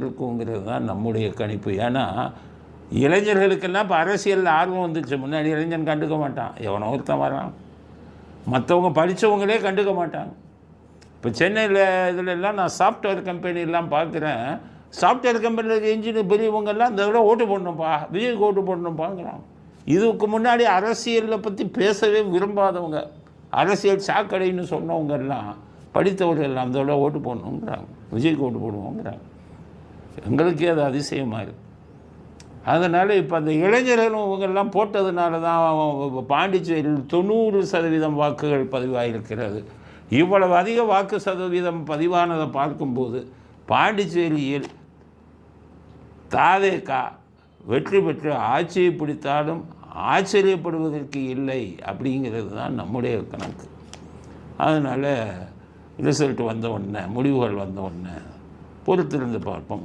இருக்குங்கிறது தான் நம்முடைய கணிப்பு. ஏன்னா இளைஞர்களுக்கெல்லாம் இப்போ அரசியலில் ஆர்வம் வந்துச்சு. முன்னாடி இளைஞன் கண்டுக்க மாட்டான், எவனோ ஒருத்தன் வரான். மற்றவங்க படித்தவங்களே கண்டுக்க மாட்டாங்க. இப்போ சென்னையில் இதிலெல்லாம் நான் சாஃப்ட்வேர் கம்பெனிலாம் பார்க்குறேன். சாஃப்ட்வேர் கம்பெனியில் இன்ஜினியர் பெரியவங்கெல்லாம் இந்த விட ஓட்டு போடணும்ப்பா, விஜய்க்கு ஓட்டு போடணும்ப்பாங்கிறாங்க. இதுக்கு முன்னாடி அரசியலை பற்றி பேசவே விரும்பாதவங்க, அரசியல் சாக்கடைன்னு சொன்னவங்கெல்லாம் படித்தவர்கள் எல்லாம் அந்த விட ஓட்டு போடணுங்கிறாங்க, விஜய்க்கு ஓட்டு போடுவோங்கிறாங்க. எங்களுக்கே அது அதிசயமாக இருக்குது. அதனால் இப்போ அந்த இளைஞர்களும் இவங்கெல்லாம் போட்டதுனால தான் பாண்டிச்சேரியில் 90% வாக்குகள் பதிவாகிருக்கிறது. இவ்வளவு அதிக வாக்கு சதவீதம் பதிவானதை பார்க்கும்போது பாண்டிச்சேரியில் தாவேகா வெற்றி பெற்று ஆட்சியை பிடித்தாலும் ஆச்சரியப்படுவதற்கு இல்லை அப்படிங்கிறது தான் நம்முடைய கணக்கு. அதனால் ரிசல்ட் வந்த உடனே, முடிவுகள் வந்த உடனே பொறுத்திருந்து பார்ப்போம்.